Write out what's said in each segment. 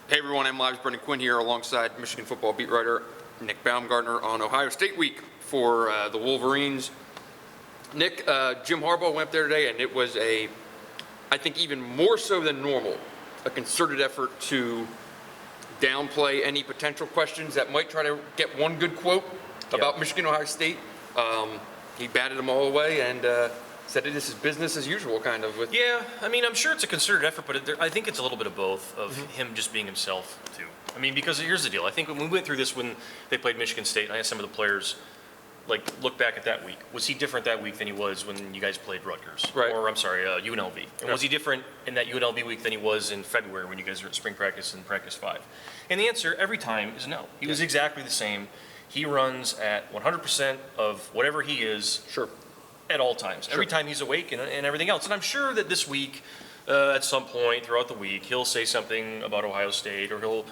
Hey everyone, I'm Live's Brendan Quinn here alongside Michigan football beat writer Nick Baumgardner on Ohio State week for the Wolverines. Nick, Jim Harbaugh went up there today, and it was I think even more so than normal, a concerted effort to downplay any potential questions that might try to get one good quote about Michigan, Ohio State. He batted them all away and said this is business as usual, kind of. Yeah, I mean, I'm sure it's a concerted effort, but I think it's a little bit of both, of him just being himself, too. I mean, because here's the deal. I think when we went through this when they played Michigan State, I asked some of the players, look back at that week. Was he different that week than he was when you guys played Rutgers? Right. Or, I'm sorry, UNLV. And was he different in that UNLV week than he was in February when you guys were at spring practice and practice 5? And the answer every time is no. He was exactly the same. He runs at 100% of whatever he is. Sure. At all times, every time he's awake and everything else. And I'm sure that this week, at some point throughout the week, he'll say something about Ohio State, or he'll,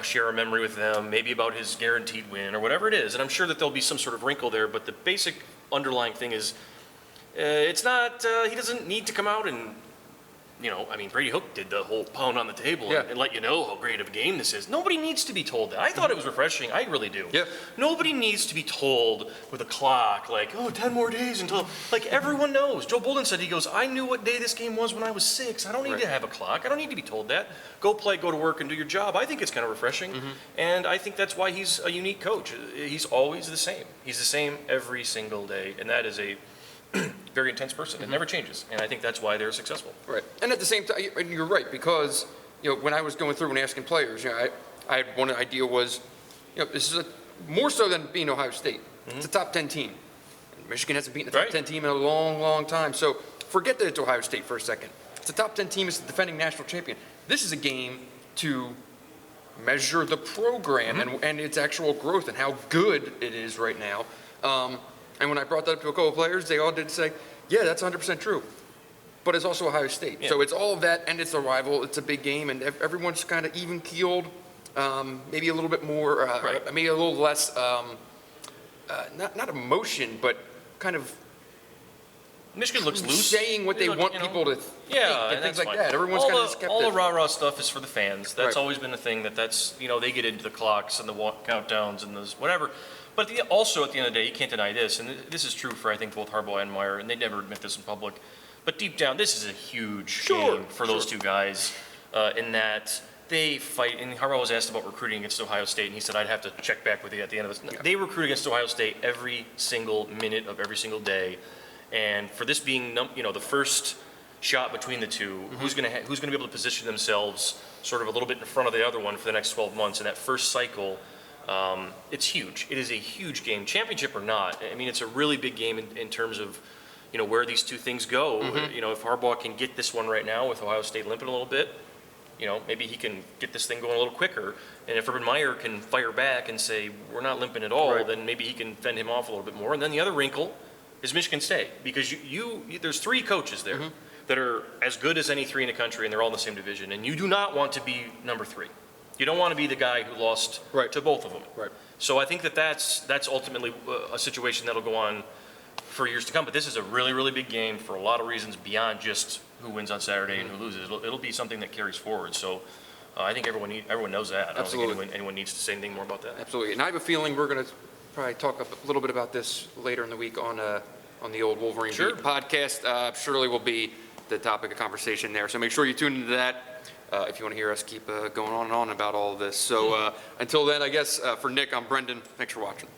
share a memory with them, maybe about his guaranteed win or whatever it is. And I'm sure that there'll be some sort of wrinkle there. But the basic underlying thing is, it's not. He doesn't need to come out and, Brady Hook did the whole pound on the table and let you know how great of a game this is. Nobody needs to be told that. I thought it was refreshing. I really do. Yeah. Nobody needs to be told with a clock, 10 more days until, everyone knows. Joe Bolden said, he goes, I knew what day this game was when I was 6. I don't need to have a clock. I don't need to be told that. Go play, go to work, and do your job. I think it's kind of refreshing. And I think that's why he's a unique coach. He's always the same. He's the same every single day. And that is a very intense person. It never changes, and I think that's why they're successful. Right, and at the same time, you're right, because when I was going through and asking players, I had one idea was, this is more so than being Ohio State. It's a top 10 team. Michigan hasn't beaten a top 10 team in a long, long time. So forget that it's Ohio State for a second. It's a top 10 team. It's the defending national champion. This is a game to measure the program and its actual growth and how good it is right now. And when I brought that up to a couple of players, they all did say, yeah, that's 100% true. But it's also Ohio State. Yeah. So it's all of that, and it's a rival. It's a big game, and everyone's kind of even-keeled, maybe a little bit more, maybe a little less, not emotion, but kind of Michigan looks loose. Saying what they want people to think and things like that. Everyone's kind of skeptical. All the rah-rah stuff is for the fans. That's always been the thing that's they get into the clocks and the countdowns and those whatever. But also, at the end of the day, you can't deny this, and this is true for, I think, both Harbaugh and Meyer, and they never admit this in public. But deep down, this is a huge game for those two guys in that they fight. And Harbaugh was asked about recruiting against Ohio State, and he said, I'd have to check back with you at the end of this. Yeah. They recruit against Ohio State every single minute of every single day. And for this being the first shot between the two, who's going to be able to position themselves sort of a little bit in front of the other one for the next 12 months in that first cycle, it's huge. It is a huge game, championship or not. I mean, it's a really big game in terms of, where these two things go. If Harbaugh can get this one right now with Ohio State limping a little bit, maybe he can get this thing going a little quicker. And if Urban Meyer can fire back and say, we're not limping at all, then maybe he can fend him off a little bit more. And then the other wrinkle is Michigan State, because there's 3 coaches there that are as good as any 3 in the country, and they're all in the same division. And you do not want to be number 3. You don't want to be the guy who lost to both of them. Right. So I think that's ultimately a situation that'll go on for years to come. But this is a really, really big game for a lot of reasons beyond just who wins on Saturday and who loses. It'll be something that carries forward. So I think everyone knows that. Absolutely. I don't think anyone needs to say anything more about that. Absolutely. And I have a feeling we're going to probably talk a little bit about this later in the week on the old Wolverine Beat podcast. Surely will be the topic of conversation there. So make sure you tune into that. If you want to hear us keep going on and on about all of this. So until then, I guess for Nick, I'm Brendan. Thanks for watching.